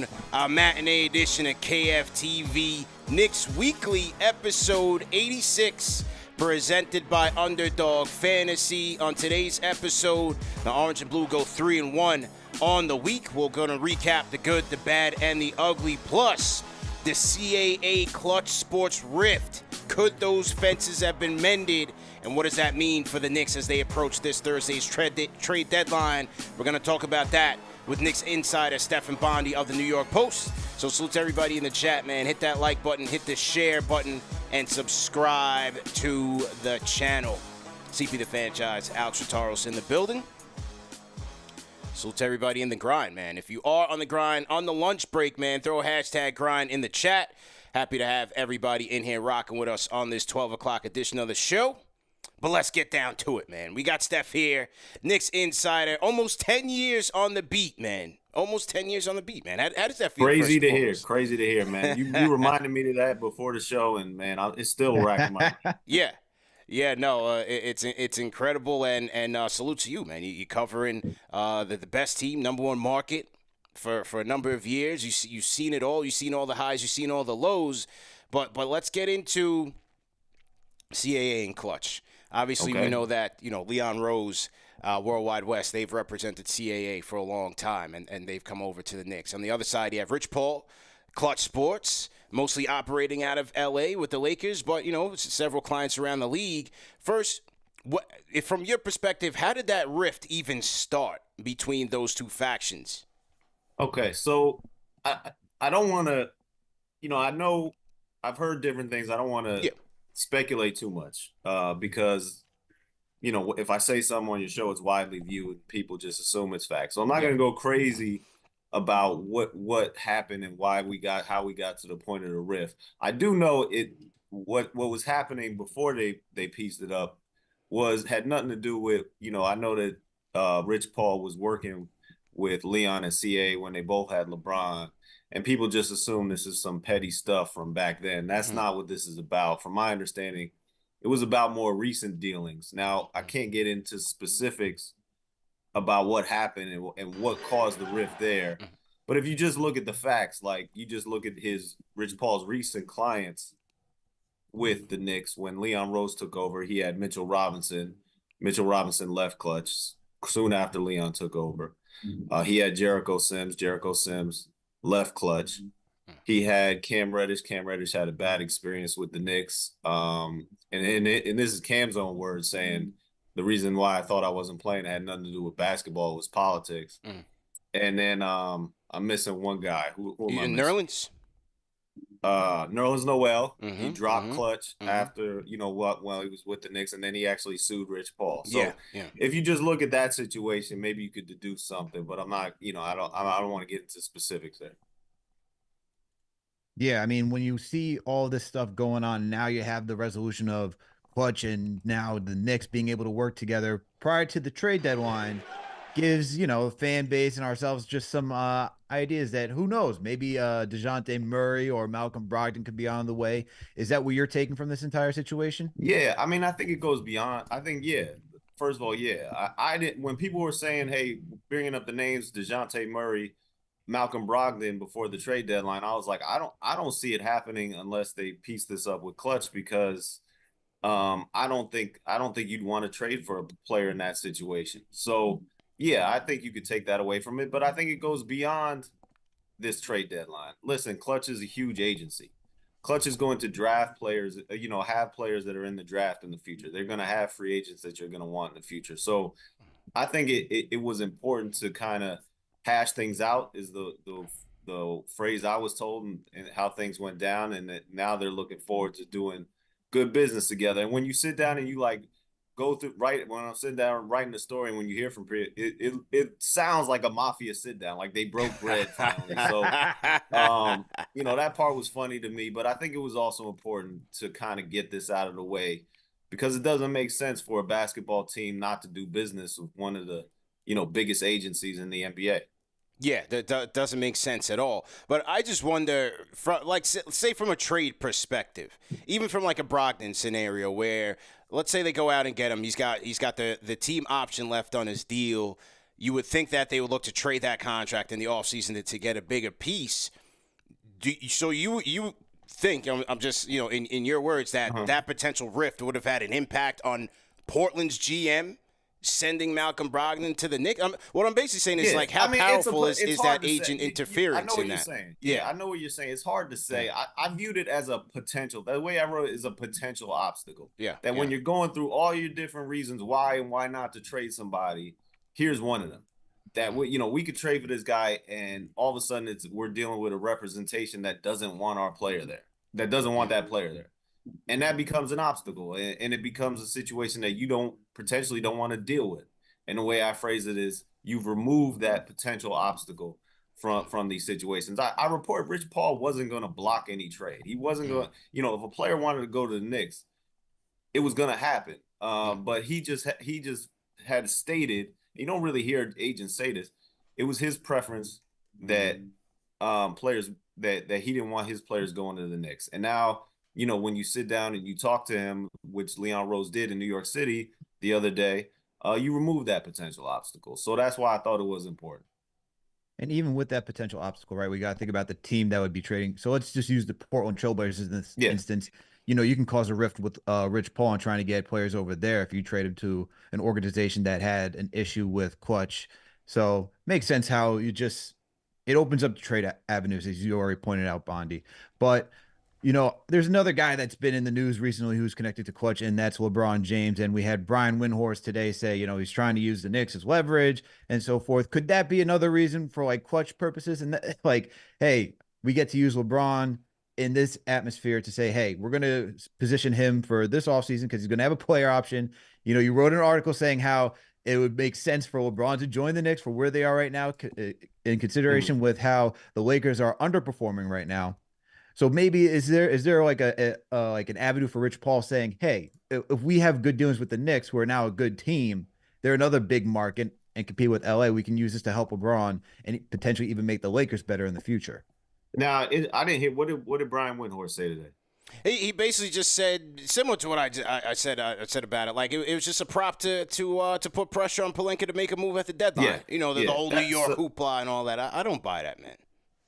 afternoon, matinee edition of KFTV Knicks Weekly, episode 86, presented by Underdog Fantasy. On today's episode, the Orange and Blue go 3-1 on the week. We're going to recap the good, the bad, and the ugly, plus the CAA Klutch Sports rift. Could those fences have been mended? And what does that mean for the Knicks as they approach this Thursday's trade deadline? We're going to talk about that with Knicks insider Stefan Bondy of the New York Post. So salute to everybody in the chat, man. Hit that like button, hit the share button, and subscribe to the channel. CP the franchise, Alex Rotaros in the building. Salute to everybody in the grind, man. If you are on the grind, on the lunch break, man, throw a hashtag grind in the chat. Happy to have everybody in here rocking with us on this 12 o'clock edition of the show. But let's get down to it, man. We got Steph here, Knicks insider, almost 10 years on the beat, man. Almost 10 years on the beat, man. How does that feel? Crazy to hear, man. You reminded me of that before the show, and, man, it's still racking my Yeah, no, it's incredible, and salute to you, man. You covering the best team, number one market for a number of years. You've seen it all. You've seen all the highs. You've seen all the lows. But let's get into CAA and Klutch. Obviously, we know that, Leon Rose, Worldwide West, they've represented CAA for a long time, and they've come over to the Knicks. On the other side, you have Rich Paul, Klutch Sports, mostly operating out of L.A. with the Lakers, but, several clients around the league. First, from your perspective, how did that rift even start between those two factions? Okay, so I don't want to, I know I've heard different things. I don't want to speculate too much because, if I say something on your show, it's widely viewed. People just assume it's fact. So I'm not going to go crazy about what happened and how we got to the point of the rift. I do know what was happening before they pieced it up had nothing to do with, I know that Rich Paul was working with Leon and CA when they both had LeBron, and people just assume this is some petty stuff from back then. That's not what this is about. From my understanding, it was about more recent dealings. Now, I can't get into specifics about what happened and what caused the rift there. But if you just look at the facts, like you just look at Rich Paul's recent clients with the Knicks, when Leon Rose took over, he had Mitchell Robinson. Mitchell Robinson left Klutch soon after Leon took over. He had Jericho Sims. Jericho Sims left Klutch. He had Cam Reddish. Cam Reddish had a bad experience with the Knicks. And this is Cam's own words saying the reason why I thought I wasn't playing had nothing to do with basketball. It was politics. And then I'm missing one guy. Who am I missing? Nerlens? Nerlens Noel. He dropped Klutch after, while he was with the Knicks, and then he actually sued Rich Paul. So if you just look at that situation, maybe you could deduce something, but I'm not, I don't want to get into specifics there. Yeah, I mean, when you see all this stuff going on, now you have the resolution of Klutch and now the Knicks being able to work together prior to the trade deadline gives, fan base and ourselves just some ideas that who knows, maybe Dejounte Murray or Malcolm Brogdon could be on the way. Is that what you're taking from this entire situation? Yeah, I mean, I think it goes beyond. I think, first of all, I didn't, when people were saying, hey, bringing up the names Dejounte Murray, Malcolm Brogdon before the trade deadline, I was like, I don't see it happening unless they piece this up with Klutch, because I don't think you'd want to trade for a player in that situation. So I think you could take that away from it, but I think it goes beyond this trade deadline. Listen, Klutch is a huge agency. Klutch is going to draft players, have players that are in the draft in the future. They're going to have free agents that you're going to want in the future. So I think it was important to kind of hash things out, is the phrase I was told, and how things went down, and that now they're looking forward to doing good business together. And when you sit down and you go through, when I'm sitting down writing the story, and when you hear from it sounds like a mafia sit down, like they broke bread finally. So that part was funny to me, but I think it was also important to kind of get this out of the way, because it doesn't make sense for a basketball team not to do business with one of the biggest agencies in the NBA. Yeah, that doesn't make sense at all. But I just wonder, say from a trade perspective, even from like a Brogdon scenario where, let's say they go out and get him, he's got the team option left on his deal. you would think that they would look to trade that contract in the offseason to get a bigger piece. So you think, I'm just, in your words, that that potential rift would have had an impact on Portland's GM sending Malcolm Brogdon to the Knicks? What I'm basically saying is, how powerful is that agent interference I know what in you're that? saying. Yeah, I know what you're saying. It's hard to say. Yeah. I viewed it as a potential. The way I wrote it is a potential obstacle. Yeah. That when you're going through all your different reasons why and why not to trade somebody, here's one of them. That we could trade for this guy, and all of a sudden we're dealing with a representation that doesn't want our player there, that doesn't want that player there, and that becomes an obstacle, and it becomes a situation that you potentially don't want to deal with. And the way I phrase it is, you've removed that potential obstacle from these situations. I report Rich Paul wasn't going to block any trade. He wasn't going. If a player wanted to go to the Knicks, it was going to happen. But he just had stated. You don't really hear agents say this. It was his preference that players that he didn't want his players going to the Knicks. And now, when you sit down and you talk to him, which Leon Rose did in New York City the other day, you remove that potential obstacle. So that's why I thought it was important. And even with that potential obstacle, right, we got to think about the team that would be trading. So let's just use the Portland Trailblazers in this instance. You can cause a rift with Rich Paul and trying to get players over there if you trade him to an organization that had an issue with Klutch. So makes sense how it opens up the trade avenues, as you already pointed out, Bondy. But there's another guy that's been in the news recently who's connected to Klutch, and that's LeBron James. And we had Brian Windhorst today say, he's trying to use the Knicks as leverage and so forth. Could that be another reason for Klutch purposes? And hey, we get to use LeBron in this atmosphere to say, hey, we're going to position him for this offseason because he's going to have a player option. You wrote an article saying how it would make sense for LeBron to join the Knicks for where they are right now in consideration with how the Lakers are underperforming right now. So maybe is there like an avenue for Rich Paul saying, hey, if we have good dealings with the Knicks, who are now a good team, they're another big market and compete with LA. We can use this to help LeBron and potentially even make the Lakers better in the future. Now, I didn't hear what did Brian Windhorst say today? He basically just said similar to what I said about it. It was just a prop to put pressure on Pelinka to make a move at the deadline. The whole New York hoopla and all that. I don't buy that, man.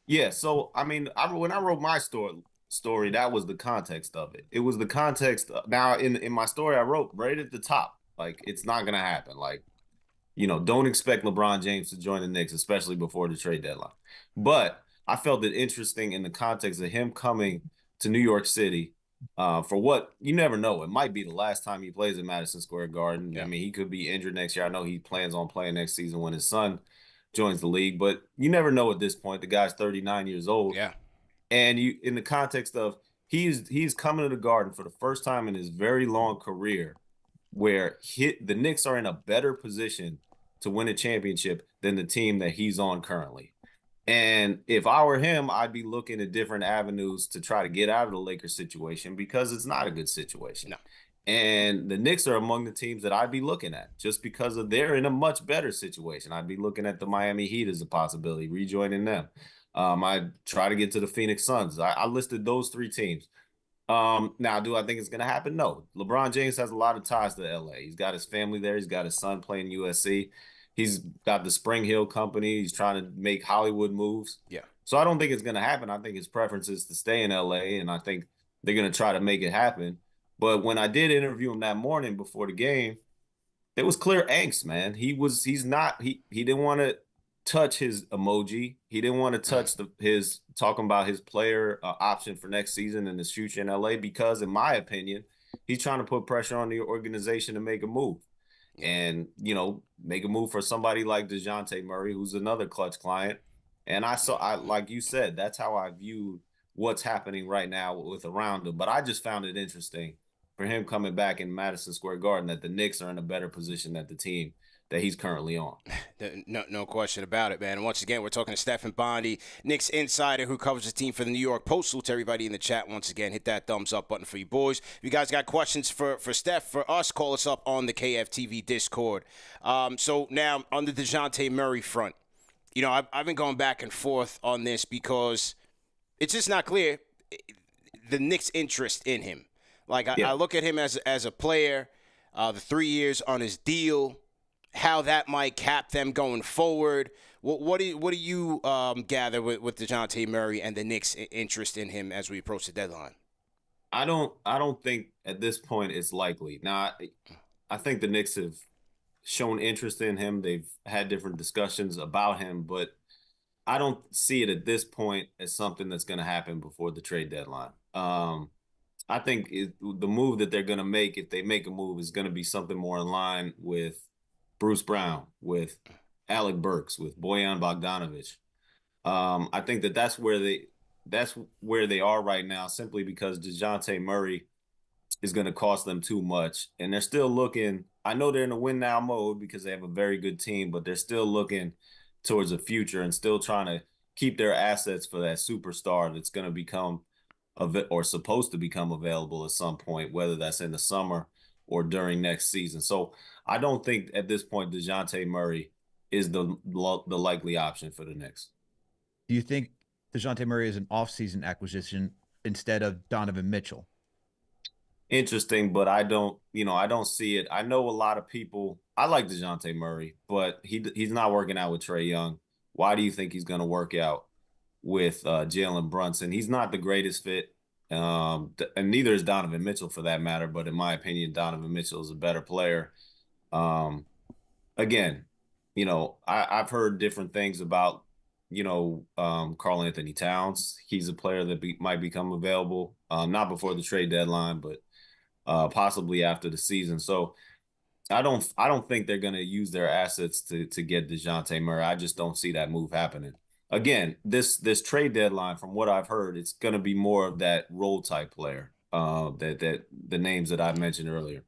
Yeah, so when I wrote my story, that was the context of it. It was the context. Now, in my story, I wrote right at the top, it's not gonna happen. Don't expect LeBron James to join the Knicks, especially before the trade deadline. But I felt it interesting in the context of him coming to New York City for what you never know. It might be the last time he plays at Madison Square Garden. Yeah. I mean, he could be injured next year. I know he plans on playing next season when his son joins the league, but you never know at this point. The guy's 39 years old. Yeah. And in the context of he's coming to the Garden for the first time in his very long career where the Knicks are in a better position to win a championship than the team that he's on currently. And if I were him, I'd be looking at different avenues to try to get out of the Lakers situation because it's not a good situation. No. And the Knicks are among the teams that I'd be looking at just because they're in a much better situation. I'd be looking at the Miami Heat as a possibility, rejoining them. I'd try to get to the Phoenix Suns. I listed those three teams. Now, do I think it's going to happen? No. LeBron James has a lot of ties to LA. He's got his family there. He's got his son playing USC. He's got the Spring Hill Company. He's trying to make Hollywood moves. Yeah. So I don't think it's going to happen. I think his preference is to stay in LA, and I think they're going to try to make it happen. But when I did interview him that morning before the game, there was clear angst, man. He didn't want to touch his emoji. He didn't want to touch his talking about his player option for next season and his future in LA because, in my opinion, he's trying to put pressure on the organization to make a move. And, make a move for somebody like Dejounte Murray, who's another Klutch client. And like you said, that's how I viewed what's happening right now with around him. But I just found it interesting for him coming back in Madison Square Garden that the Knicks are in a better position than the team that he's currently on. No question about it, man. And once again, we're talking to Stefan Bondy, Knicks insider who covers the team for the New York Post. Salute to everybody in the chat. Once again, hit that thumbs up button for you boys. If you guys got questions for Steph, for us, call us up on the KFTV Discord. So now on the Dejounte Murray front, I've been going back and forth on this because it's just not clear the Knicks' interest in him. I look at him as a player, the 3 years on his deal. how that might cap them going forward. What do you gather with Dejounte Murray and the Knicks' interest in him as we approach the deadline? I don't think at this point it's likely. Now, I think the Knicks have shown interest in him. They've had different discussions about him, but I don't see it at this point as something that's going to happen before the trade deadline. I think the move that they're going to make, if they make a move, is going to be something more in line with Bruce Brown, with Alec Burks, with Bojan Bogdanovic. I think that's where they are right now, simply because DeJounte Murray is going to cost them too much, and they're still looking. I know they're in a win now mode because they have a very good team, but they're still looking towards the future and still trying to keep their assets for that superstar that's going to become or supposed to become available at some point, whether that's in the summer or during next season. So I don't think at this point DeJounte Murray is the likely option for the Knicks. Do you think DeJounte Murray is an offseason acquisition instead of Donovan Mitchell? Interesting, but I don't see it. I know a lot of people. I like DeJounte Murray, but he's not working out with Trae Young. Why do you think he's going to work out with Jalen Brunson? He's not the greatest fit, and neither is Donovan Mitchell for that matter. But in my opinion, Donovan Mitchell is a better player. Again, I've heard different things about Karl Anthony Towns. He's a player that might become available, not before the trade deadline, but possibly after the season. So I don't think they're going to use their assets to get DeJounte Murray. I just don't see that move happening. Again, this trade deadline, from what I've heard, it's going to be more of that role type player, that the names that I mentioned earlier.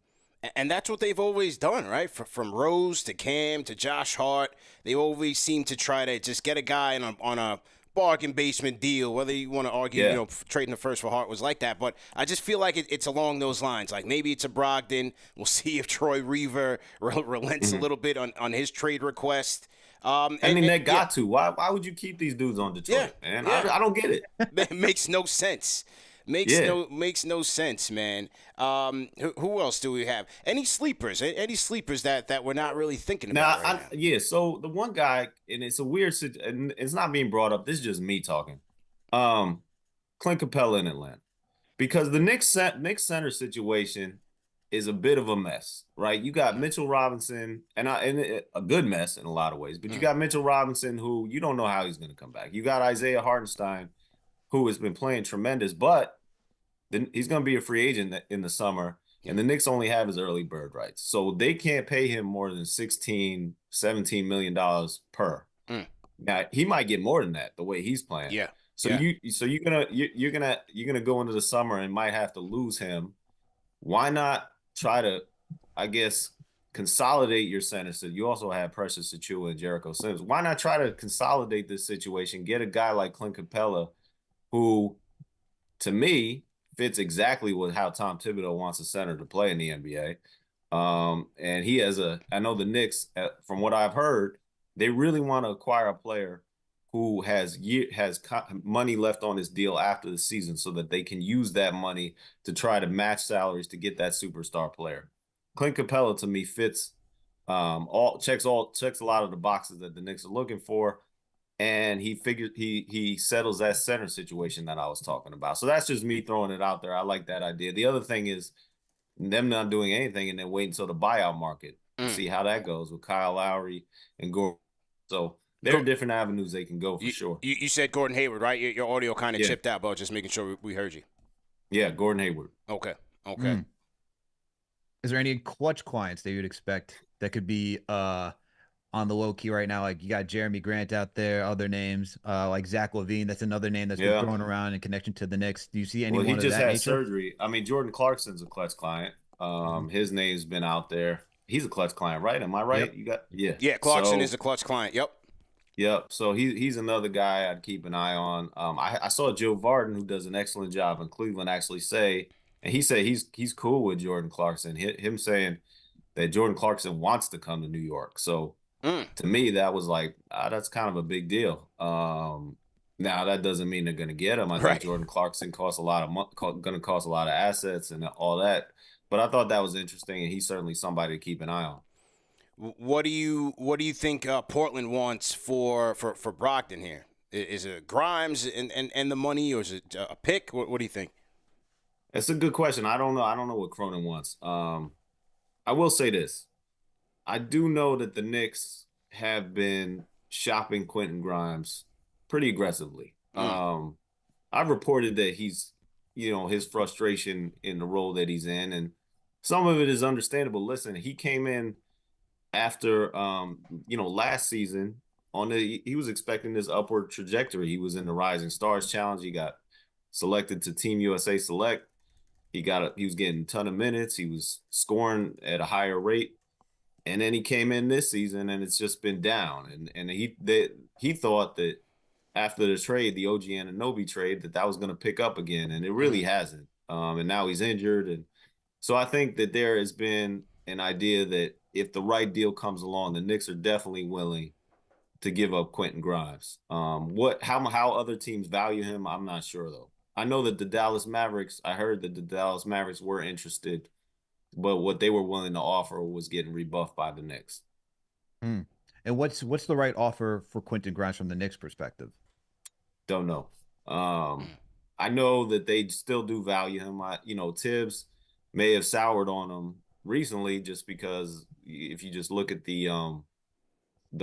And that's what they've always done, right? From Rose to Cam to Josh Hart, they always seem to try to just get a guy on a bargain basement deal. Whether you want to argue, trading the first for Hart was like that, but I just feel like it's along those lines. Like maybe it's a Brogdon. We'll see if Troy Reaver relents a little bit on his trade request. They got to. Why would you keep these dudes on Detroit, man? Yeah. I don't get it. It makes no sense. Makes no sense, man. Who else do we have? Any sleepers? Any sleepers that we're not really thinking about right now? Yeah. So the one guy, and it's a weird, and it's not being brought up. This is just me talking. Clint Capella in Atlanta, because the Knicks center situation is a bit of a mess, right? You got Mitchell Robinson, and a good mess in a lot of ways, but you got Mitchell Robinson, who you don't know how he's going to come back. You got Isaiah Hartenstein, who has been playing tremendous, but then he's going to be a free agent in the summer, and the Knicks only have his early bird rights. So they can't pay him more than $16, $17 million per. Now, he might get more than that the way he's playing. Yeah. So you're gonna go into the summer and might have to lose him. Why not try to, I guess, consolidate your centers? So you also have Precious Achiuwa and Jericho Sims. Why not try to consolidate this situation? Get a guy like Clint Capella, who, to me, fits exactly with how Tom Thibodeau wants a center to play in the NBA. And he has I know the Knicks, from what I've heard, they really want to acquire a player who has money left on his deal after the season, so that they can use that money to try to match salaries to get that superstar player. Clint Capella, to me, fits checks a lot of the boxes that the Knicks are looking for. And he settles that center situation that I was talking about. So that's just me throwing it out there. I like that idea. The other thing is them not doing anything and then wait until the buyout market to see how that goes with Kyle Lowry and Gordon. So there are different avenues they can go for sure. You said Gordon Hayward, right? Your audio kind of chipped out, but just making sure we heard you. Yeah, Gordon Hayward. Okay. Is there any Klutch clients that you'd expect that could be on the low key right now? Like you got Jeremy Grant out there, other names like Zach LaVine. That's another name that's been thrown around in connection to the Knicks. Do you see anyone? Well, he just had nature? surgery. I mean, Jordan Clarkson's a Klutch client. His name's been out there. He's a Klutch client, right? Am I right? Yep. Yeah. Clarkson is a Klutch client. Yep. So he's another guy I'd keep an eye on. I saw Joe Varden, who does an excellent job in Cleveland, actually say, and he said he's cool with Jordan Clarkson. Him saying that Jordan Clarkson wants to come to New York. So to me, that was like, that's kind of a big deal. Now that doesn't mean they're going to get him. I think Jordan Clarkson costs a lot of going to cost a lot of assets and all that. But I thought that was interesting, and he's certainly somebody to keep an eye on. What do you think Portland wants for Brogdon here? Is it Grimes and the money, or is it a pick? What do you think? It's a good question. I don't know. I don't know what Cronin wants. I will say this. I do know that the Knicks have been shopping Quentin Grimes pretty aggressively. Mm. I've reported that he's, his frustration in the role that he's in, and some of it is understandable. Listen, he came in after, last season he was expecting this upward trajectory. He was in the Rising Stars Challenge. He got selected to Team USA Select. He was getting a ton of minutes. He was scoring at a higher rate. And then he came in this season and it's just been down. And he thought that after the trade, the OG Anunoby trade, that was going to pick up again. And it really hasn't. And now he's injured. And so I think that there has been an idea that if the right deal comes along, the Knicks are definitely willing to give up Quentin Grimes. How other teams value him, I'm not sure though. I know that I heard that the Dallas Mavericks were interested, but what they were willing to offer was getting rebuffed by the Knicks. Mm. And what's the right offer for Quentin Grimes from the Knicks perspective? Don't know. I know that they still do value him. Tibbs may have soured on him recently just because if you just look at the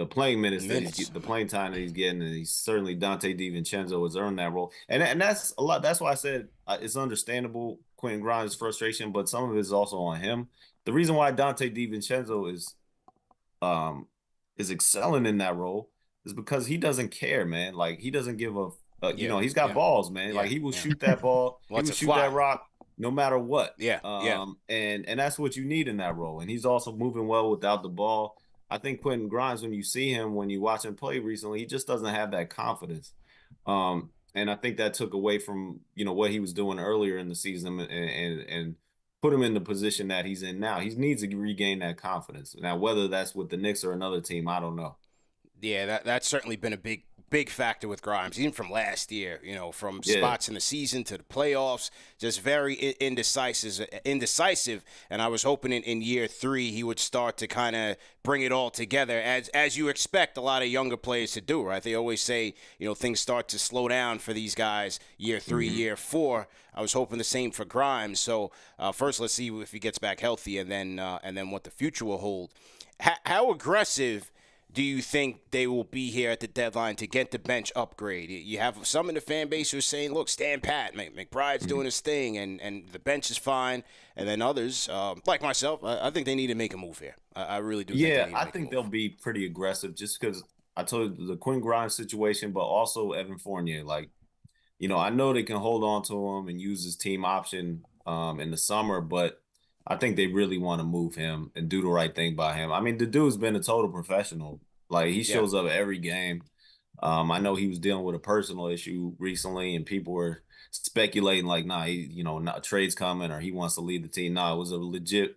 playing minutes, the playing time that he's getting, and he's certainly Donte DiVincenzo has earned that role, and that's a lot. That's why I said it's understandable Quentin Grimes' frustration, but some of it is also on him. The reason why Donte DiVincenzo is excelling in that role is because he doesn't care, man. Like he doesn't give he's got balls, man. Like he will shoot that ball, he will shoot that rock, no matter what. And that's what you need in that role. And he's also moving well without the ball. I think Quentin Grimes, when you watch him play recently, he just doesn't have that confidence. And I think that took away from, what he was doing earlier in the season and put him in the position that he's in now. He needs to regain that confidence. Now, whether that's with the Knicks or another team, I don't know. Yeah, that's certainly been a big factor with Grimes, even from last year, from spots in the season to the playoffs, just very indecisive. And I was hoping in year 3 he would start to kind of bring it all together, as you expect a lot of younger players to do, right? They always say, things start to slow down for these guys year 3, year 4. I was hoping the same for Grimes. So first, let's see if he gets back healthy, and then what the future will hold. How aggressive do you think they will be here at the deadline to get the bench upgrade? You have some in the fan base who are saying, look, stand pat. McBride's doing his thing, and the bench is fine. And then others, like myself, I think they need to make a move here. I really do. I think they'll be pretty aggressive just because I told you the Quentin Grimes situation, but also Evan Fournier. Like, I know they can hold on to him and use his team option in the summer, but I think they really want to move him and do the right thing by him. I mean, the dude's been a total professional. Like, he shows up every game. I know he was dealing with a personal issue recently, and people were speculating like, nah, not trade's coming or he wants to leave the team. Nah, it was a legit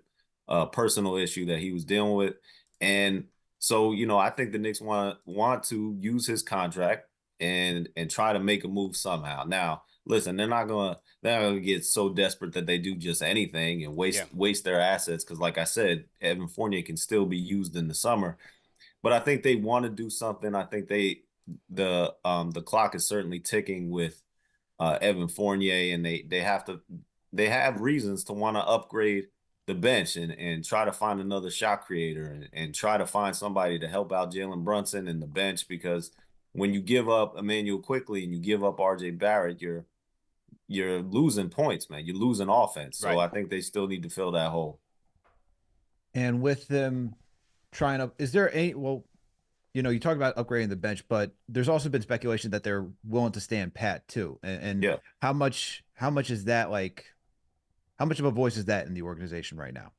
personal issue that he was dealing with. And so, I think the Knicks want to use his contract and try to make a move somehow. Now, listen, they're not gonna get so desperate that they do just anything and waste their assets. Because, like I said, Evan Fournier can still be used in the summer. But I think they want to do something. I think the clock is certainly ticking with Evan Fournier, and they have reasons to want to upgrade the bench and try to find another shot creator and try to find somebody to help out Jalen Brunson in the bench, because when you give up Emmanuel Quickly and you give up RJ Barrett, you're losing points, man. You're losing offense. So I think they still need to fill that hole. And with them is there any, you talk about upgrading the bench, but there's also been speculation that they're willing to stand pat too. And how much is that, like, how much of a voice is that in the organization right now?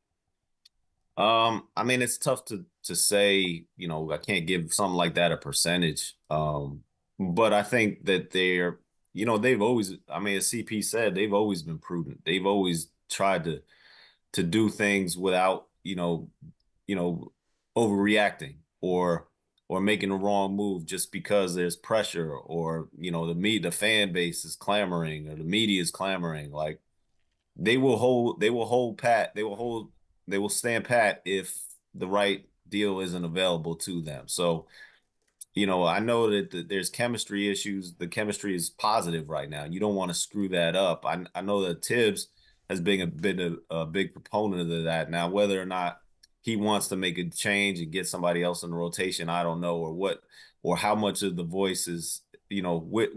I mean, it's tough to say, I can't give something like that a percentage. But I think that they've always, I mean, as CP said, they've always been prudent. They've always tried to do things without, overreacting or making the wrong move just because there's pressure or, the fan base is clamoring or the media is clamoring. Like, they will stand pat if the right deal isn't available to them. So, I know that there's chemistry issues. The chemistry is positive right now. You don't want to screw that up. I know that Tibbs has been a big proponent of that. Now, whether or not he wants to make a change and get somebody else in the rotation, I don't know, or how much of the voices, what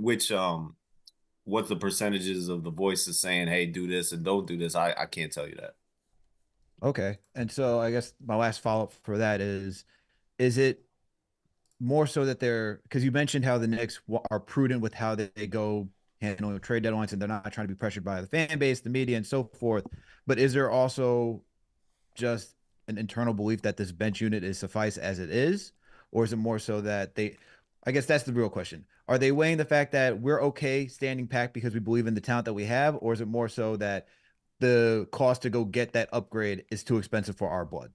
the percentages of the voices saying, hey, do this and don't do this. I can't tell you that. Okay. And so I guess my last follow-up for that is it more so that because you mentioned how the Knicks are prudent with how they go handling trade deadlines, and they're not trying to be pressured by the fan base, the media, and so forth. But is there also just an internal belief that this bench unit is suffice as it is? Or is it more so that I guess that's the real question. Are they weighing the fact that we're okay standing packed because we believe in the talent that we have? Or is it more so that the cost to go get that upgrade is too expensive for our blood?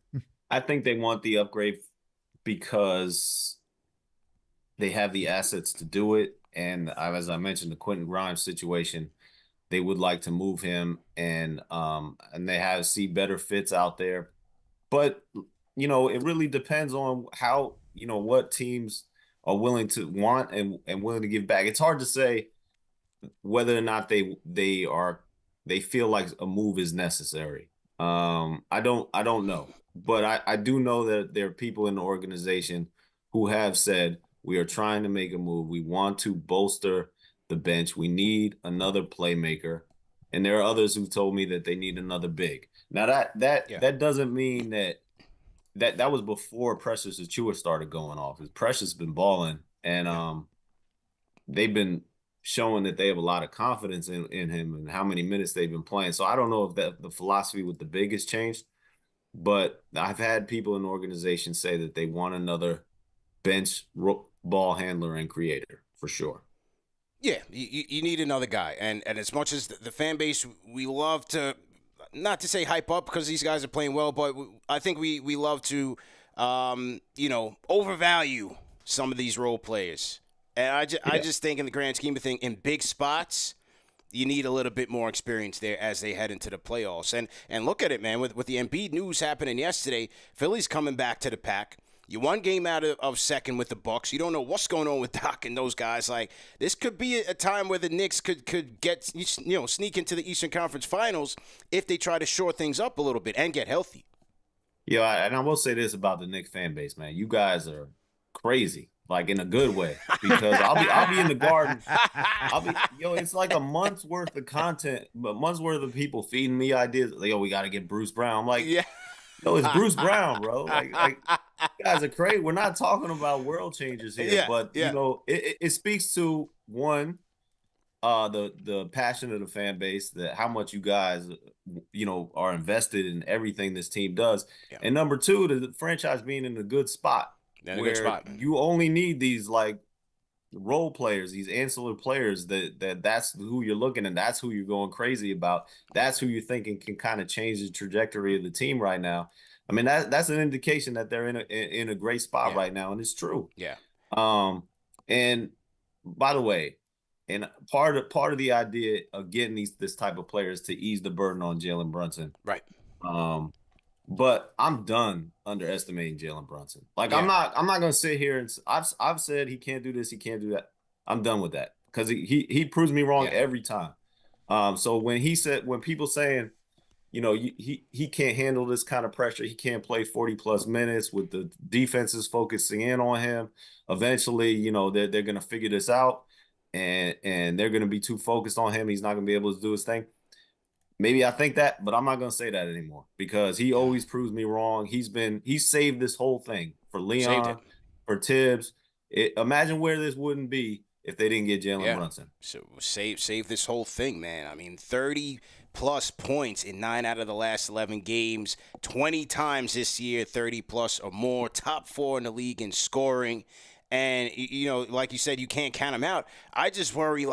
I think they want the upgrade because they have the assets to do it. And as I mentioned, the Quentin Grimes situation, they would like to move him, and they see better fits out there. But, it really depends on how, what teams are willing to want and willing to give back. It's hard to say whether or not they feel like a move is necessary. I don't know, but I do know that there are people in the organization who have said, we are trying to make a move. We want to bolster the bench. We need another playmaker. And there are others who told me that they need another big. Now that doesn't mean that was before Precious Achiuwa started going off. Precious been balling, and they've been showing that they have a lot of confidence in him and how many minutes they've been playing. So I don't know if the philosophy with the big has changed, but I've had people in the organization say that they want another bench ball handler and creator for sure. Yeah, you need another guy. And as much as the fan base, we love to, not to say hype up because these guys are playing well, but I think we love to, overvalue some of these role players. And I just think in the grand scheme of things, in big spots, you need a little bit more experience there as they head into the playoffs. And look at it, man, with the Embiid news happening yesterday, Philly's coming back to the pack. You one game out of second with the Bucks. You don't know what's going on with Doc and those guys. Like, this could be a time where the Knicks could get, sneak into the Eastern Conference Finals if they try to shore things up a little bit and get healthy. Yeah, and I will say this about the Knicks fan base, man. You guys are crazy, like in a good way, because I'll be in the garden. It's like a month's worth of content, but months worth of people feeding me ideas. Like, we got to get Bruce Brown. I'm like, yeah. No, it's Bruce Brown, bro. Like you guys are crazy. We're not talking about world changers here, but it speaks to one, the passion of the fan base, that how much you guys, are invested in everything this team does, and number two, the franchise being in a good spot, you only need these like role players, these ancillary players that's who you're looking at, that's who you're going crazy about, that's who you're thinking can kind of change the trajectory of the team right now. I mean, that's an indication that they're in a great spot right now, and it's true. Yeah. And by the way, and part of the idea of getting this type of players to ease the burden on Jalen Brunson, right? But I'm done underestimating Jalen Brunson. Like, I'm not gonna sit here and I've said he can't do this, he can't do that. I'm done with that because he proves me wrong every time. So when people saying, he can't handle this kind of pressure, he can't play 40+ minutes with the defenses focusing in on him, eventually, they're gonna figure this out, and they're gonna be too focused on him. He's not gonna be able to do his thing. Maybe I think that, but I'm not going to say that anymore because he always proves me wrong. He's saved this whole thing for Leon, for Tibbs. Imagine where this wouldn't be if they didn't get Jalen Brunson. So save this whole thing, man. I mean, 30+ points in 9 out of the last 11 games, 20 times this year, 30+ or more, top 4 in the league in scoring. And, like you said, you can't count him out. I just worry,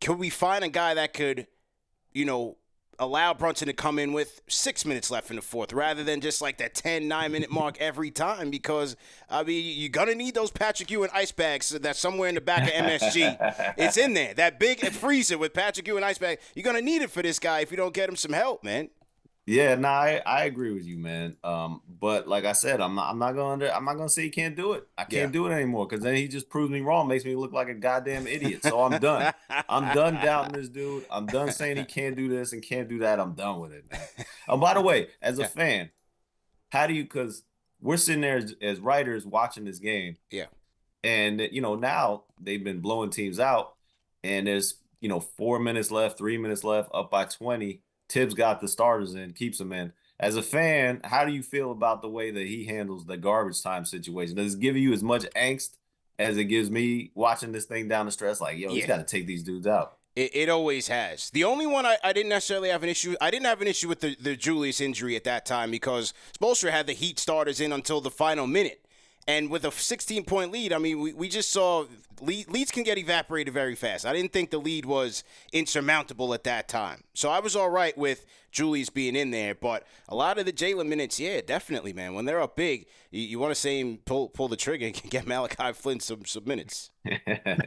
could we find a guy that could – allow Brunson to come in with 6 minutes left in the fourth rather than just like that 9-minute mark every time, because, you're going to need those Patrick Ewing ice bags that's somewhere in the back of MSG. It's in there. That big freezer with Patrick Ewing ice bag. You're going to need it for this guy if you don't get him some help, man. Yeah, no, I agree with you, man. But like I said, I'm not gonna say he can't do it. I Yeah. can't do it anymore because then he just proves me wrong, makes me look like a goddamn idiot. So I'm done. I'm done doubting this dude. I'm done saying he can't do this and can't do that. I'm done with it, man. By the way, as a fan, how do you? Because we're sitting there as writers watching this game, Yeah. and now they've been blowing teams out, and there's 4 minutes left, 3 minutes left, up by 20. Tibbs got the starters in, keeps them in. As a fan, how do you feel about the way that he handles the garbage time situation? Does it give you as much angst as it gives me watching this thing down the stretch? Like, yo, he's got to take these dudes out. It always has. The only one I didn't necessarily have an issue. I didn't have an issue with the Julius injury at that time because Spoelstra had the Heat starters in until the final minute. And with a 16-point lead, I mean, we just saw leads can get evaporated very fast. I didn't think the lead was insurmountable at that time. So I was all right with Julius being in there. But a lot of the Jalen minutes, yeah, definitely, man. When they're up big, you want to say him pull the trigger and get Malachi Flynn some minutes.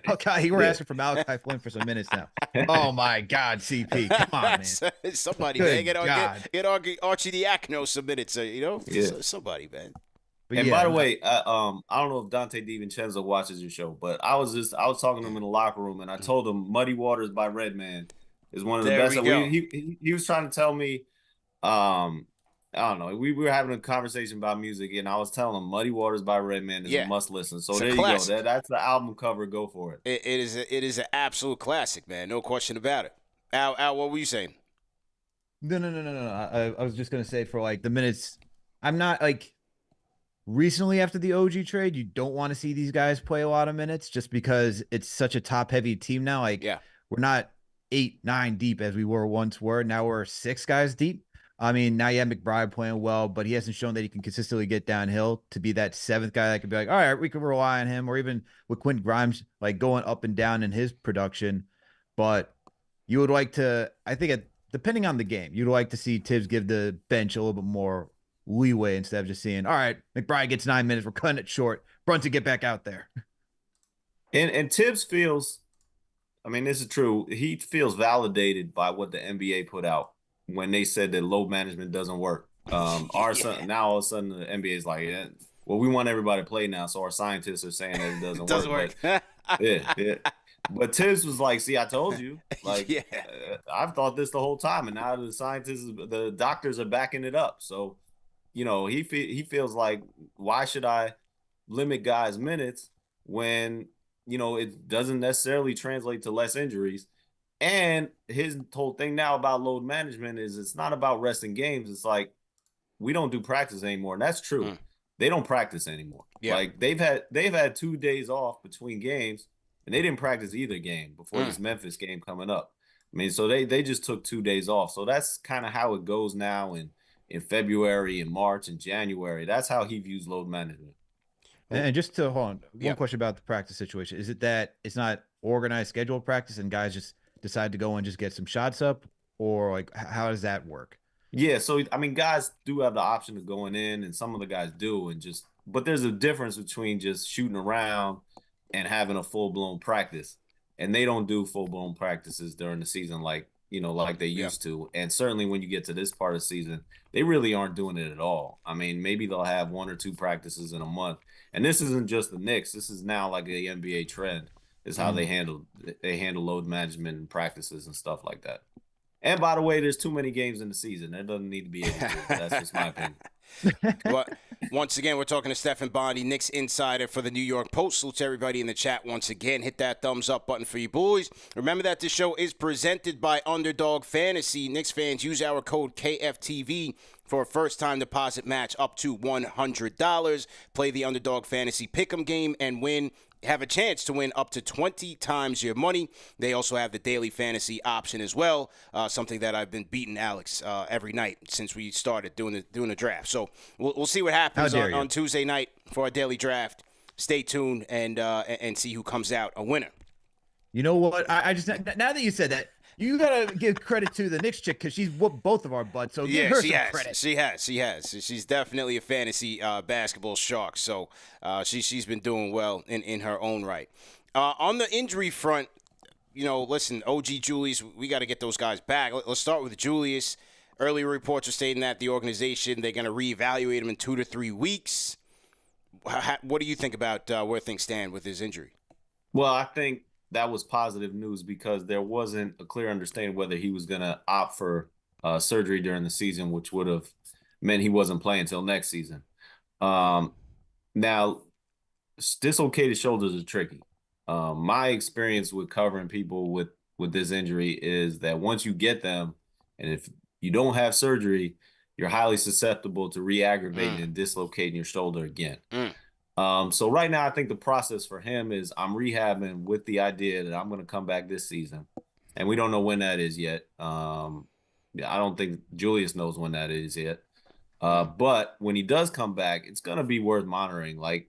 Okay, you were asking for Malachi Flynn for some minutes now. Oh, my God, CP. Come on, man. Somebody, Good man. God. Get Archie Diacono some minutes, Yeah. somebody, man. But And yeah, by the way, I don't know if Donte DiVincenzo watches your show, but I was talking to him in the locker room, and I told him "Muddy Waters" by Redman is one of the There best. we go. He was trying to tell me, I don't know, we were having a conversation about music, and I was telling him "Muddy Waters" by Redman is a must listen. So It's a there you go. classic. That's the album cover. Go for it. It is an absolute classic, man. No question about it. Al, what were you saying? No. I was just going to say for like the minutes, I'm not like recently after the OG trade, you don't want to see these guys play a lot of minutes just because it's such a top heavy team now. Like, we're not 8-9 deep as we once were. Now we're 6 guys deep. I mean, now you have McBride playing well, but he hasn't shown that he can consistently get downhill to be that 7th guy that could be like, all right, we can rely on him, or even with Quentin Grimes, like going up and down in his production. But you would like to, I think, depending on the game, you'd like to see Tibbs give the bench a little bit more leeway instead of just seeing, all right, McBride gets 9 minutes, we're cutting it short. Brunson, get back out there. And Tibbs feels, I mean, this is true. He feels validated by what the NBA put out when they said that load management doesn't work. Now all of a sudden the NBA is like, yeah, well, we want everybody to play now, so our scientists are saying that it doesn't work. But, yeah. But Tibbs was like, see, I told you. Like, I've thought this the whole time, and now the scientists, the doctors are backing it up. So, he feels like, why should I limit guys' minutes when, it doesn't necessarily translate to less injuries? And his whole thing now about load management is it's not about resting games. It's like, we don't do practice anymore. And that's true. They don't practice anymore. Yeah. Like they've had 2 days off between games, and they didn't practice either game before this Memphis game coming up. I mean, so they just took 2 days off. So that's kind of how it goes now in February and March and January. That's how he views load management. And just to hold on, one question about the practice situation. Is it that it's not organized scheduled practice and guys just decide to go and just get some shots up, or like how does that work? Yeah, so I mean, guys do have the option of going in, and some of the guys do, but there's a difference between just shooting around and having a full-blown practice. And they don't do full-blown practices during the season like they used to. And certainly when you get to this part of the season, they really aren't doing it at all. I mean, maybe they'll have 1 or 2 practices in a month. And this isn't just the Knicks. This is now like the NBA trend, is how they handle load management and practices and stuff like that. And by the way, there's too many games in the season. There doesn't need to be 82. That's just my opinion. Well, once again, we're talking to Stefan Bondy, Knicks insider for the New York Post. Salute to everybody in the chat once again. Hit that thumbs up button for you boys. Remember that this show is presented by Underdog Fantasy. Knicks fans, use our code KFTV for a first-time deposit match up to $100. Play the Underdog Fantasy Pick'em game and win. Have a chance to win up to 20 times your money. They also have the daily fantasy option as well, something that I've been beating Alex every night since we started doing the draft. So we'll see what happens on Tuesday night for our daily draft. Stay tuned and see who comes out a winner. You know what? I just, now that you said that, you gotta give credit to the Knicks chick because she's whooped both of our butts. So give her some credit. She has. She's definitely a fantasy basketball shark. So she's been doing well in her own right. On the injury front, listen, OG Julius, we got to get those guys back. Let's start with Julius. Earlier reports are stating that the organization, they're going to reevaluate him in 2 to 3 weeks. What do you think about where things stand with his injury? Well, I think that was positive news because there wasn't a clear understanding whether he was going to opt for surgery during the season, which would have meant he wasn't playing until next season. Now, dislocated shoulders are tricky. My experience with covering people with this injury is that once you get them, and if you don't have surgery, you're highly susceptible to re-aggravating and dislocating your shoulder again. So right now, I think the process for him is I'm rehabbing with the idea that I'm going to come back this season, and we don't know when that is yet. I don't think Julius knows when that is yet. But when he does come back, it's going to be worth monitoring. Like,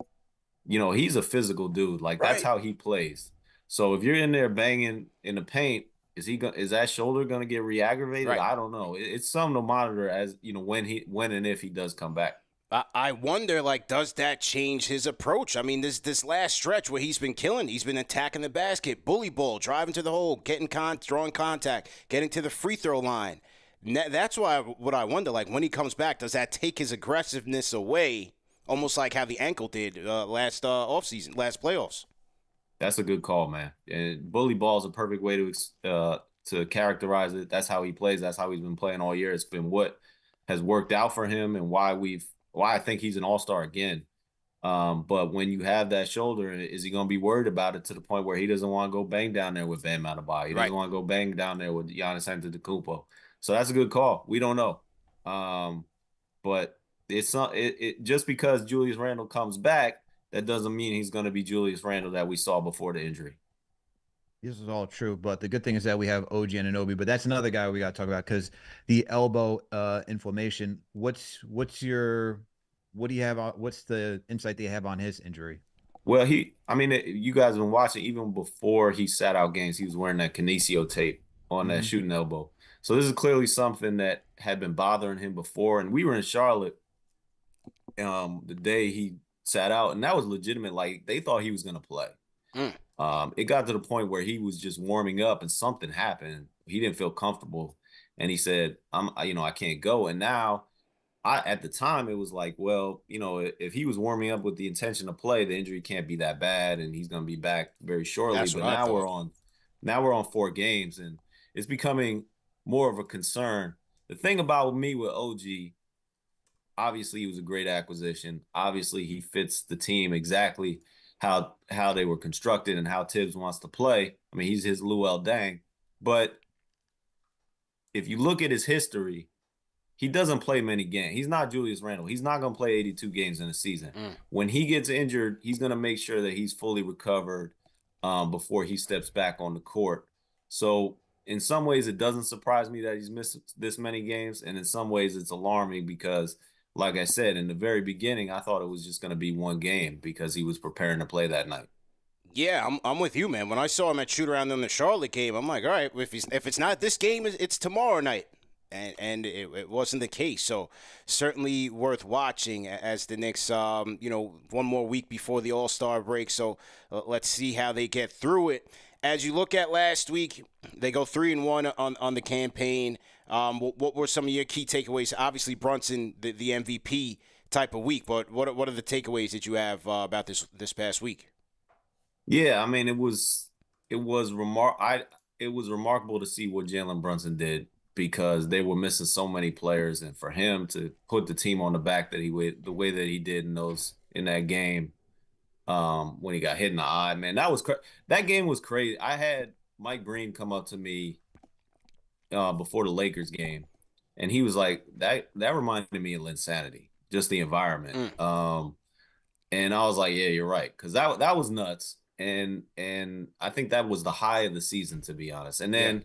he's a physical dude. Like, that's how he plays. So if you're in there banging in the paint, is that shoulder going to get re-aggravated? Right. I don't know. It's something to monitor as, when and if he does come back. I wonder, like, does that change his approach? I mean, this last stretch where he's been killing, he's been attacking the basket, bully ball, driving to the hole, drawing contact, getting to the free throw line. That's what I wonder, like, when he comes back, does that take his aggressiveness away, almost like how the ankle did last offseason, last playoffs? That's a good call, man. And bully ball is a perfect way to characterize it. That's how he plays. That's how he's been playing all year. It's been what has worked out for him and why I think he's an all-star again. But when you have that shoulder, is he going to be worried about it to the point where he doesn't want to go bang down there with Bam Adebayo? He doesn't want to go bang down there with Giannis Antetokounmpo. So that's a good call. We don't know. But it's not just because Julius Randle comes back, that doesn't mean he's going to be Julius Randle that we saw before the injury. This is all true, but the good thing is that we have OG Anunoby, but that's another guy we got to talk about because the elbow inflammation. What's the insight they have on his injury? Well, you guys have been watching even before he sat out games. He was wearing that kinesio tape on that shooting elbow. So this is clearly something that had been bothering him before. And we were in Charlotte the day he sat out, and that was legitimate. Like, they thought he was going to play. It got to the point where he was just warming up and something happened. He didn't feel comfortable. And he said, I can't go. And now at the time it was like, well, if he was warming up with the intention to play, the injury can't be that bad. And he's going to be back very shortly. That's but what I now we're on 4 games and it's becoming more of a concern. The thing about me with OG, obviously he was a great acquisition. Obviously he fits the team exactly how they were constructed and how Tibbs wants to play. I mean, he's his Luol Deng. But if you look at his history, he doesn't play many games. He's not Julius Randle. He's not going to play 82 games in a season. When he gets injured, he's going to make sure that he's fully recovered before he steps back on the court. So in some ways, it doesn't surprise me that he's missed this many games. And in some ways, it's alarming because, like I said, in the very beginning, I thought it was just going to be 1 game because he was preparing to play that night. Yeah, I'm with you, man. When I saw him at shoot-around in the Charlotte game, I'm like, all right, if it's not this game, it's tomorrow night. And it wasn't the case. So certainly worth watching as the Knicks, 1 more week before the All-Star break. So let's see how they get through it. As you look at last week, they go 3-1 on the campaign. What were some of your key takeaways? Obviously, Brunson, the MVP type of week. But what are the takeaways that you have about this past week? Yeah, I mean, it was remarkable to see what Jalen Brunson did because they were missing so many players, and for him to put the team on the back the way that he did in that game when he got hit in the eye, man, that game was crazy. I had Mike Breen come up to me before the Lakers game, and he was like, that reminded me of Linsanity, just the environment. And I was like, yeah, you're right, because that was nuts. And I think that was the high of the season, to be honest. And then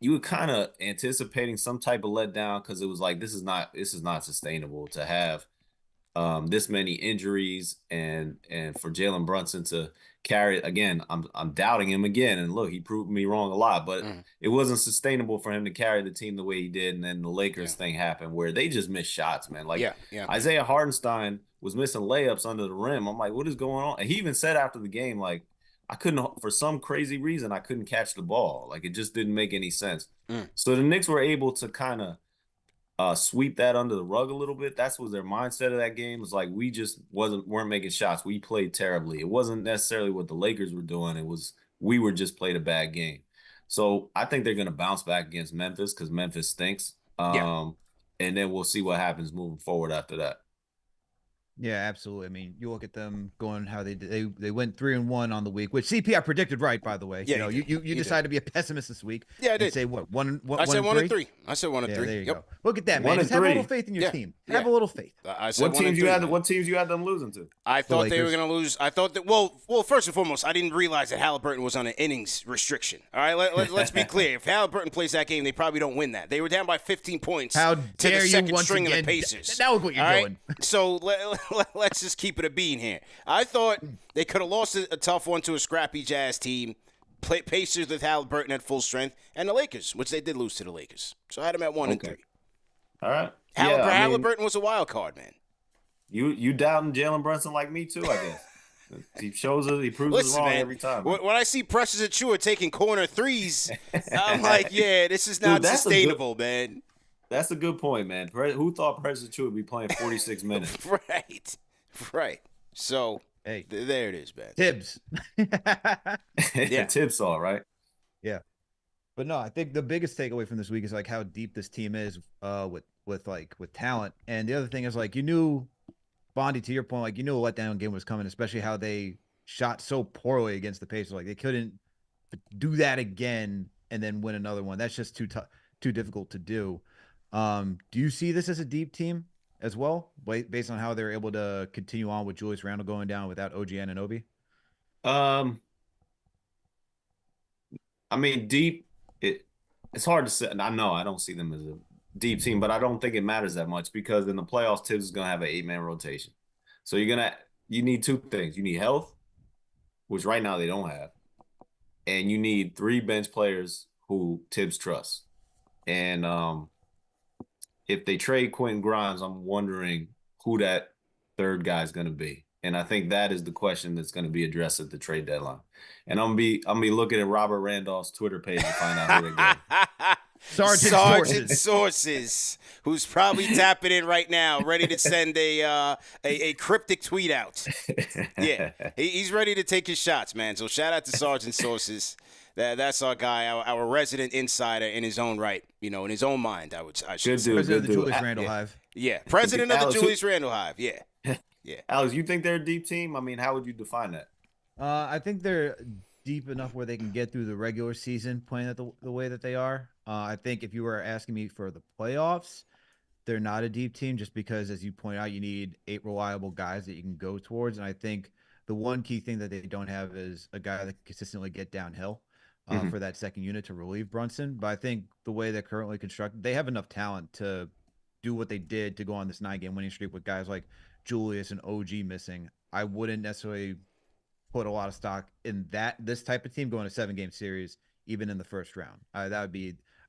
you were kind of anticipating some type of letdown because it was like, this is not sustainable to have this many injuries and for Jalen Brunson to carry it again. I'm doubting him again, and look, he proved me wrong a lot, but it wasn't sustainable for him to carry the team the way he did. And then the Lakers thing happened where they just missed shots, man. Like Isaiah Hartenstein was missing layups under the rim. I'm like, what is going on? And he even said after the game, like, I couldn't, for some crazy reason, I couldn't catch the ball. Like, it just didn't make any sense. So the Knicks were able to kind of sweep that under the rug a little bit. That's what their mindset of that game was like. We just weren't making shots. We played terribly. It wasn't necessarily what the Lakers were doing. It was we were just played a bad game. So I think they're going to bounce back against Memphis because Memphis stinks. And then we'll see what happens moving forward after that. Yeah, absolutely. I mean, you look at them going how they did. They went 3-1 on the week, which CP I predicted right, by the way. Yeah, you decided to be a pessimist this week. Yeah, I did. Say what? I said 1-3. I said 1-3. There you go. Go. Look at that, man. Just have a little faith in your team. Have a little faith. I said what teams you had? What teams you had them losing to? I thought they were going to lose. I thought that. Well, first and foremost, I didn't realize that Halliburton was on an innings restriction. All right, let's be clear. If Halliburton plays that game, they probably don't win that. They were down by 15 points. How to dare the second you once string again? Of the Pacers. That was what you're doing. So let's just keep it a bean here. I thought they could have lost a tough one to a scrappy Jazz team. Pacers with Halliburton at full strength, and the Lakers, which they did lose to the Lakers. So I had them at 1-3. All right. Halliburton was a wild card, man. You doubting Jalen Brunson like me too, I guess. He shows us, he proves us wrong every time. Man. When I see Precious Achiuwa taking corner threes, I'm like, yeah, this is not sustainable, man. That's a good point, man. Who thought Precious Achiuwa would be playing 46 minutes? Right. So, hey, there it is, man. Tibbs. Tibbs all right. Yeah. But no, I think the biggest takeaway from this week is like how deep this team is with talent. And the other thing is like you knew Bondy, to your point, like you knew a letdown game was coming, especially how they shot so poorly against the Pacers. Like they couldn't do that again and then win another one. That's just too difficult to do. Do you see this as a deep team as well, based on how they're able to continue on with Julius Randle going down without OG Anunoby? I mean, deep. It's hard to say. I know I don't see them as a deep team, but I don't think it matters that much because in the playoffs, Tibbs is going to have an 8-man rotation. So you need two things. You need health, which right now they don't have, and you need 3 bench players who Tibbs trusts. And if they trade Quentin Grimes, I'm wondering who that third guy is going to be. And I think that is the question that's going to be addressed at the trade deadline. And I'm gonna be looking at Robert Randolph's Twitter page to find out who they're going. Sergeant Sources, who's probably tapping in right now, ready to send a cryptic tweet out. Yeah, he's ready to take his shots, man. So shout out to Sergeant Sources. That's our guy, our resident insider in his own right, in his own mind. I should say. President of the Julius Randle Hive. Yeah, president of the Julius Randle Hive. Yeah. Yeah. Alex, you think they're a deep team? I mean, how would you define that? I think they're deep enough where they can get through the regular season playing it the way that they are. I think if you were asking me for the playoffs, they're not a deep team just because, as you point out, you need 8 reliable guys that you can go towards. And I think the one key thing that they don't have is a guy that can consistently get downhill for that second unit to relieve Brunson. But I think the way they're currently constructed, they have enough talent to do what they did to go on this 9-game winning streak with guys like Julius and OG missing. I wouldn't necessarily put a lot of stock in this type of team going a 7-game series, even in the first round. I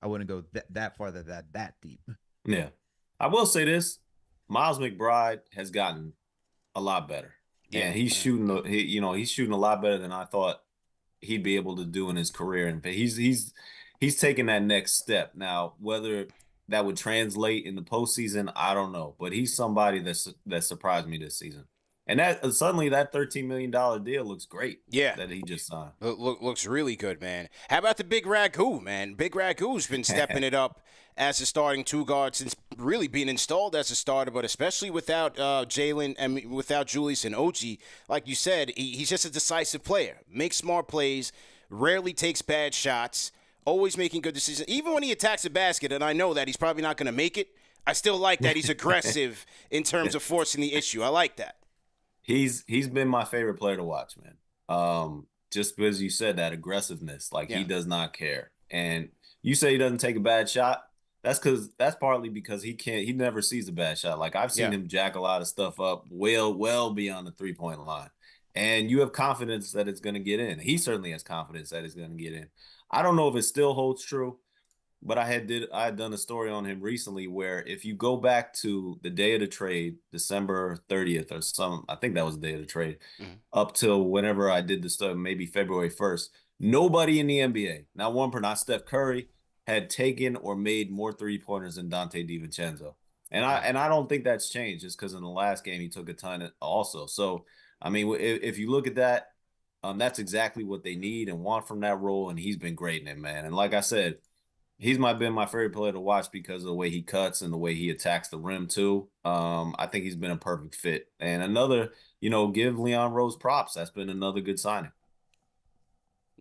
wouldn't go that far, that deep. Yeah. I will say this. Miles McBride has gotten a lot better. Yeah, and he's shooting a lot better than I thought he'd be able to do in his career. And he's taking that next step. Now, whether that would translate in the postseason, I don't know. But he's somebody that surprised me this season. And that suddenly that $13 million deal looks great. Yeah, that he just signed. Looks really good, man. How about the Big Ragu, man? Big Ragu's been stepping it up as a starting 2 guard since really being installed as a starter, but especially without Jalen and without Julius and OG. Like you said, he's just a decisive player. Makes smart plays, rarely takes bad shots, always making good decisions. Even when he attacks the basket, and I know that he's probably not going to make it, I still like that he's aggressive in terms of forcing the issue. I like that. He's been my favorite player to watch, man. Just because you said that aggressiveness, he does not care. And you say he doesn't take a bad shot. That's partly because he never sees a bad shot. Like I've seen him jack a lot of stuff up well beyond the 3-point line. And you have confidence that it's going to get in. He certainly has confidence that it's going to get in. I don't know if it still holds true, but I had done a story on him recently where if you go back to the day of the trade, December 30th I think that was the day of the trade, up till whenever I did the stuff, maybe February 1st, nobody in the NBA, not Steph Curry, had taken or made more 3-pointers than Donte DiVincenzo. And Mm. I don't think that's changed just because in the last game he took a ton also. So I mean, if you look at that, that's exactly what they need and want from that role, and he's been great in it, man. And like I said, he's been my favorite player to watch because of the way he cuts and the way he attacks the rim too. I think he's been a perfect fit. And another, give Leon Rose props. That's been another good signing.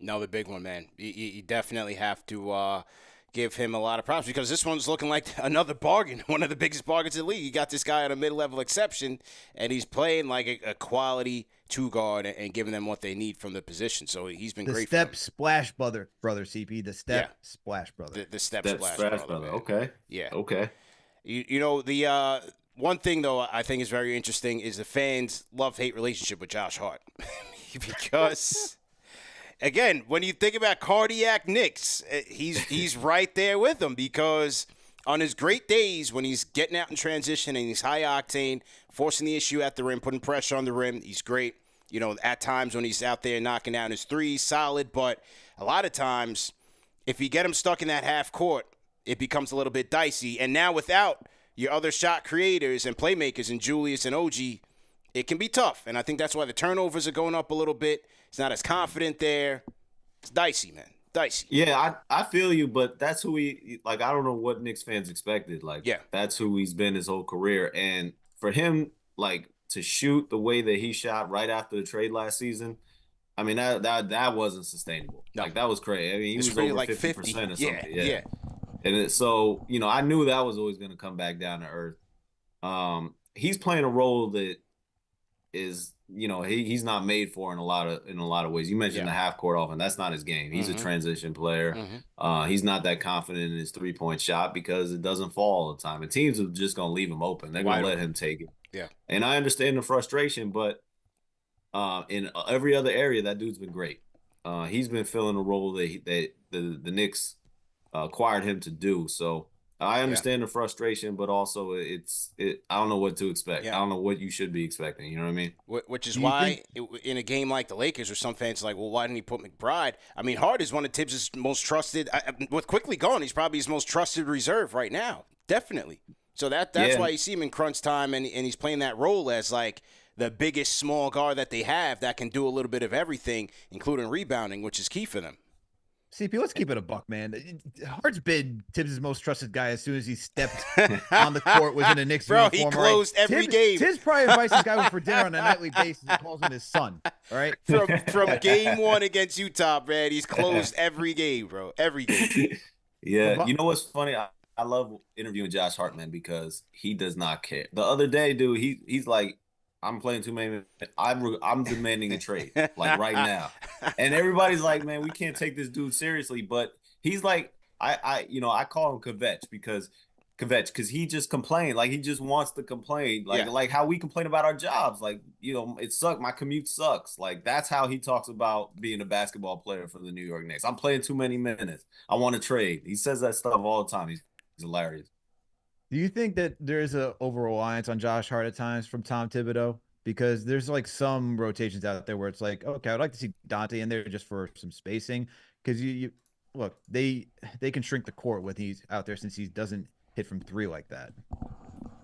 Another big one, man. You definitely have to give him a lot of props because this one's looking like another bargain, one of the biggest bargains in the league. You got this guy on a mid-level exception, and he's playing like a quality two-guard and giving them what they need from the position. So he's been great. The step splash brother, CP. The step splash brother. The step splash brother. Okay. Yeah. Okay. The one thing, though, I think is very interesting is the fans' love-hate relationship with Josh Hart. Because... Again, when you think about cardiac Knicks, he's right there with them because on his great days when he's getting out in transition and he's high octane, forcing the issue at the rim, putting pressure on the rim, he's great. At times when he's out there knocking down his threes, solid. But a lot of times, if you get him stuck in that half court, it becomes a little bit dicey. And now without your other shot creators and playmakers in Julius and OG, it can be tough. And I think that's why the turnovers are going up a little bit. He's not as confident there. It's dicey, man. Dicey. Yeah, I feel you, but that's who I don't know what Knicks fans expected. That's who he's been his whole career. And for him, to shoot the way that he shot right after the trade last season, I mean, that wasn't sustainable. No. That was crazy. I mean, he was over 50% or something. Yeah. And so, I knew that was always going to come back down to earth. He's playing a role that is, he's not made for in a lot of ways. You mentioned the half court offense. That's not his game. He's a transition player. He's not that confident in his 3-point shot because it doesn't fall all the time. And teams are just going to leave him open. They're going to let him take it. Yeah. And I understand the frustration, but in every other area, that dude's been great. He's been filling a role that the Knicks acquired him to do. So I understand the frustration, but also I don't know what to expect. I don't know what you should be expecting. You know what I mean? Which is why in a game like the Lakers, or some fans are like, well, why didn't he put McBride? I mean, Hart is one of Tibbs' most trusted. With quickly gone, he's probably his most trusted reserve right now. Definitely. So that's why you see him in crunch time, and he's playing that role as like the biggest small guard that they have that can do a little bit of everything, including rebounding, which is key for them. CP, let's keep it a buck, man. Hart's been Tibbs' most trusted guy as soon as he stepped on the court within a Knicks uniform. Bro, he closed every game. Tibbs probably invites this guy for dinner on a nightly basis and calls him his son, all right? From game one against Utah, man, he's closed every game, bro. Every game. Yeah, you know what's funny? I love interviewing Josh Hart, man, because he does not care. The other day, dude, he's like, I'm playing too many. I'm demanding a trade right now, and everybody's like, man, we can't take this dude seriously. But he's like, I call him Kvetch because he just complained. He just wants to complain. Like how we complain about our jobs. It sucks. My commute sucks. That's how he talks about being a basketball player for the New York Knicks. I'm playing too many minutes. I want to trade. He says that stuff all the time. He's hilarious. Do you think that there's a over-reliance on Josh Hart at times from Tom Thibodeau? Because there's some rotations out there where it's like, okay, I'd like to see Donte in there just for some spacing. Because you look, they can shrink the court when he's out there since he doesn't hit from three like that.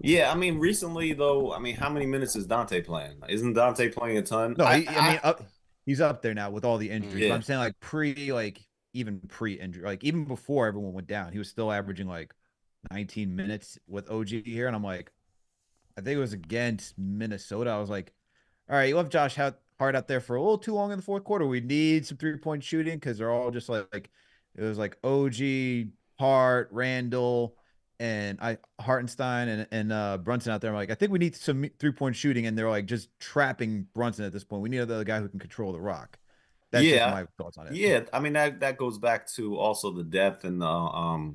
Yeah, I mean, recently though, how many minutes is Donte playing? Isn't Donte playing a ton? No, he's up there now with all the injuries. Yeah. But I'm saying even pre-injury, even before everyone went down, he was still averaging 19 minutes with OG here, and I'm like, I think it was against Minnesota. I was like, all right, you left Josh Hart out there for a little too long in the fourth quarter. We need some 3-point shooting because they're all just it was OG, Hart, Randle, and Hartenstein and Brunson out there. I'm like, I think we need some 3-point shooting, and they're just trapping Brunson at this point. We need another guy who can control the rock. That's just my thoughts on it. Yeah, I mean that goes back to also the depth and the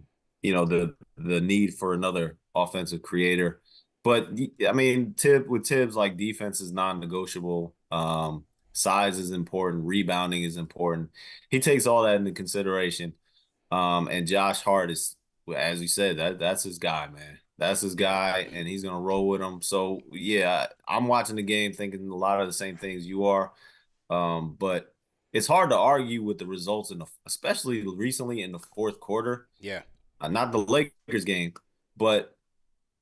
need for another offensive creator. But I mean, with Tibbs, defense is non-negotiable. Size is important. Rebounding is important. He takes all that into consideration. And Josh Hart is, as you said, that's his guy, man. That's his guy, and he's gonna roll with him. So yeah, I'm watching the game thinking a lot of the same things you are. But it's hard to argue with the results especially recently in the fourth quarter. Yeah. Not the Lakers game, but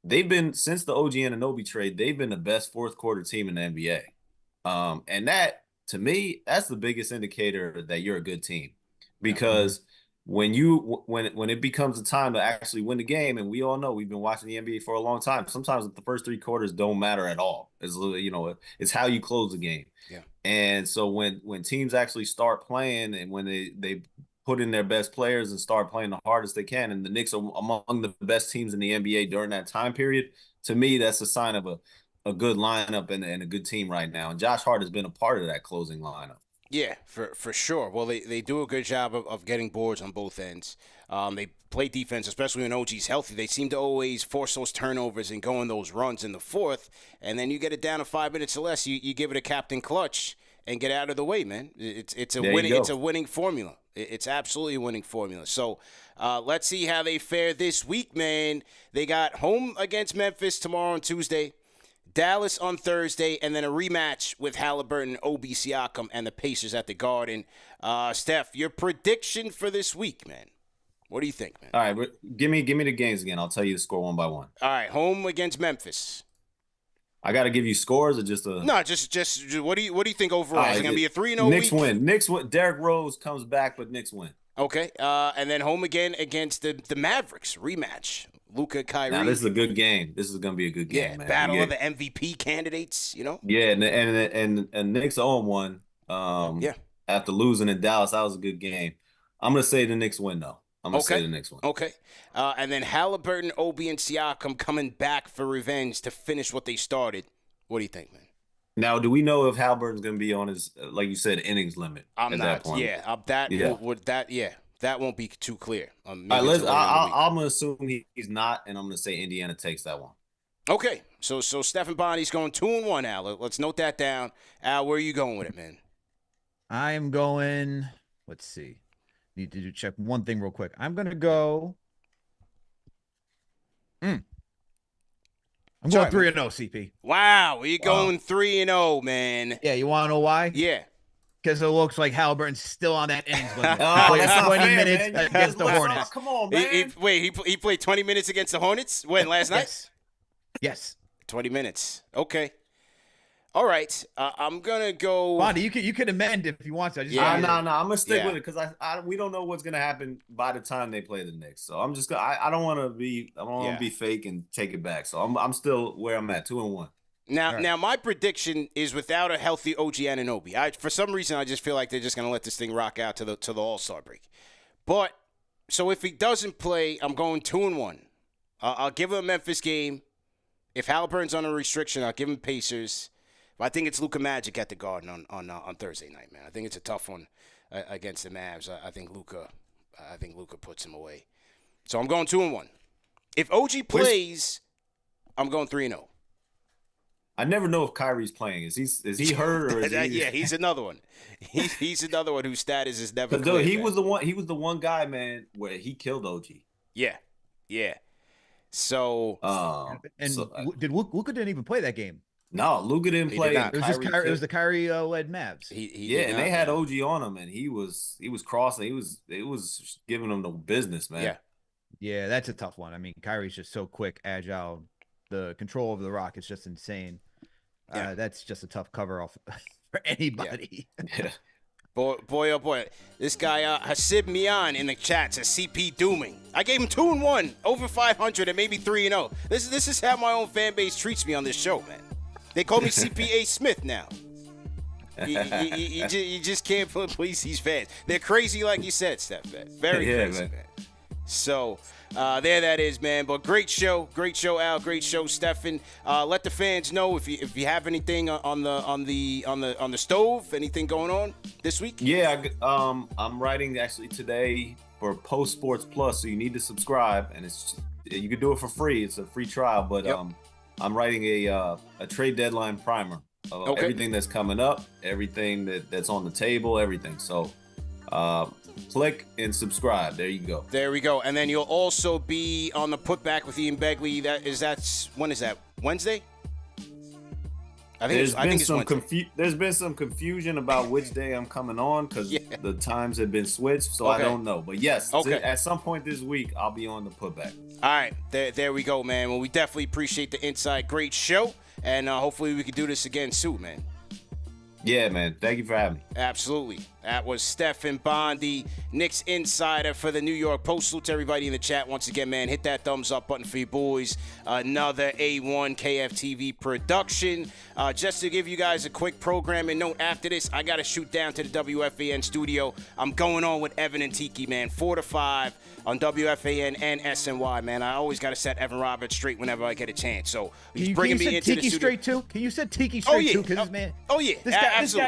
they've been, since the OG Anunoby trade, they've been the best fourth quarter team in the NBA. And that, to me, that's the biggest indicator that you're a good team, because when it becomes a time to actually win the game, and we all know, we've been watching the NBA for a long time, sometimes the first three quarters don't matter at all. It's how you close the game. Yeah. And so when teams actually start playing, and when they put in their best players and start playing the hardest they can, and the Knicks are among the best teams in the NBA during that time period, to me, that's a sign of a good lineup and a good team right now. And Josh Hart has been a part of that closing lineup. Yeah, for sure. Well, they do a good job of getting boards on both ends. They play defense, especially when OG's healthy. They seem to always force those turnovers and go on those runs in the fourth. And then you get it down to 5 minutes or less. You give it a Captain Klutch and get out of the way, man. It's a winning formula. It's absolutely a winning formula. So let's see how they fare this week, man. They got home against Memphis tomorrow on Tuesday, Dallas on Thursday, and then a rematch with Halliburton, Obi Siakam, and the Pacers at the Garden. Steph, your prediction for this week, man. What do you think, man? All right, give me the games again. I'll tell you the score one by one. All right, home against Memphis. I got to give you scores or just a... No, just what do you think overall? Is it going to be a 3-0 Knicks week? Knicks win. Derrick Rose comes back, but Knicks win. Okay, and then home again against the Mavericks, rematch. Luka, Kyrie. Now, this is a good game. This is going to be a good game, man. Battle of the MVP candidates, you know? Yeah, and Knicks own one. After losing in Dallas, that was a good game. I'm going to say the Knicks win, though. I'm going to say the Knicks win. Okay. And then Halliburton, Obi, and Siakam coming back for revenge to finish what they started. What do you think, man? Now, do we know if Halliburton's going to be on his, like you said, innings limit at that point? That won't be too clear. All right, I'm going to assume he's not, and I'm going to say Indiana takes that one. Okay, so Stefan Bondy's going 2-1, Al. Let's note that down. Al, where are you going with it, man? I am going, let's see. Need to check one thing real quick. I'm going to go. I'm going 3-0, CP. Wow, you're going 3-0, man. Yeah, you want to know why? Yeah. Because it looks like Halliburton's still on that innings limit. That's not 20 fair, minutes man. against the Hornets. Come on, man. He played 20 minutes against the Hornets? When, last night? Yes. 20 minutes. Okay. All right. I'm going to go. Bondy, you can amend if you want to. No. I'm going to stick with it because we don't know what's going to happen by the time they play the Knicks. So I'm just going to, I don't want to be fake and take it back. So I'm still where I'm at, 2-1. Now my prediction is without a healthy OG Anunoby. For some reason, I just feel like they're just going to let this thing rock out to the All-Star break. But, so if he doesn't play, I'm going 2-1. I'll give him a Memphis game. If Halliburton's on a restriction, I'll give him Pacers. I think it's Luka Magic at the Garden on Thursday night, man. I think it's a tough one against the Mavs. I think Luka puts him away. So I'm going 2-1. If OG plays, I'm going 3-0. I never know if Kyrie's playing. Is he hurt or is he? Yeah, he's another one. He's another one whose status is never clear. He was the one guy, man, where he killed OG. Yeah. So did Luka didn't even play that game? No, Luka didn't play. It was the Kyrie led Mavs. They had OG on him, and he was crossing. It was giving him the business, man. Yeah, that's a tough one. I mean, Kyrie's just so quick, agile. The control over the rock is just insane. That's just a tough cover off for anybody. Yeah. Boy, oh boy. This guy, Hasib Mian in the chat says CP dooming. I gave him 2-1, over 500, and maybe 3-0. This is how my own fan base treats me on this show, man. They call me CPA Smith now. You just can't please these fans. They're crazy, like you said, Steph. Very crazy, man. So there that is, man. But great show, Al. Great show, Stefan. Let the fans know if you have anything on the stove. Anything going on this week? Yeah, I'm writing actually today for Post Sports Plus, so you need to subscribe, and you can do it for free. It's a free trial, but I'm writing a trade deadline primer of everything that's coming up, everything that's on the table, everything. So click and subscribe. There you go. There we go. And then you'll also be on the putback with Ian Begley. When is that? Wednesday? There's been some confusion about which day I'm coming on because the times have been switched, so I don't know. But yes, at some point this week, I'll be on the putback. All right, there we go, man. Well, we definitely appreciate the insight. Great show, and hopefully we can do this again soon, man. Yeah, man. Thank you for having me. Absolutely. That was Stefan Bondy, Knicks insider for the New York Post. Salute to everybody in the chat once again, man. Hit that thumbs up button for you boys. Another A1 KFTV production. Just to give you guys a quick programming note, after this, I got to shoot down to the WFAN studio. I'm going on with Evan and Tiki, man. 4 to 5 on WFAN and SNY, man. I always got to set Evan Roberts straight whenever I get a chance. So he's bringing me into Tiki the studio. Straight too? Can you set Tiki straight too? Because man,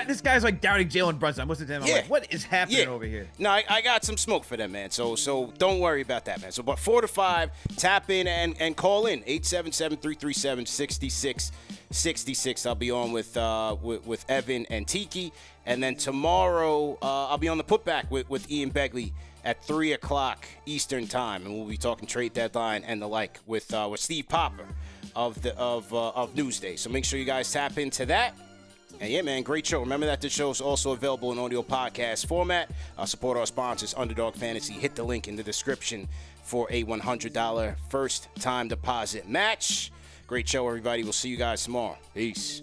this guy's like doubting Jalen Brunson. I'm listening to him. I'm like, what is happening over here? No, I got some smoke for them, man. So don't worry about that, man. So, but 4 to 5, tap in and call in 877-337-6666. I'll be on with Evan and Tiki, and then tomorrow I'll be on the putback with Ian Begley at 3 o'clock Eastern time, and we'll be talking trade deadline and the like with Steve Popper of Newsday. So make sure you guys tap into that. And yeah, man, great show. Remember that the show is also available in audio podcast format. Support our sponsors, Underdog Fantasy. Hit the link in the description for a $100 first-time deposit match. Great show, everybody. We'll see you guys tomorrow. Peace.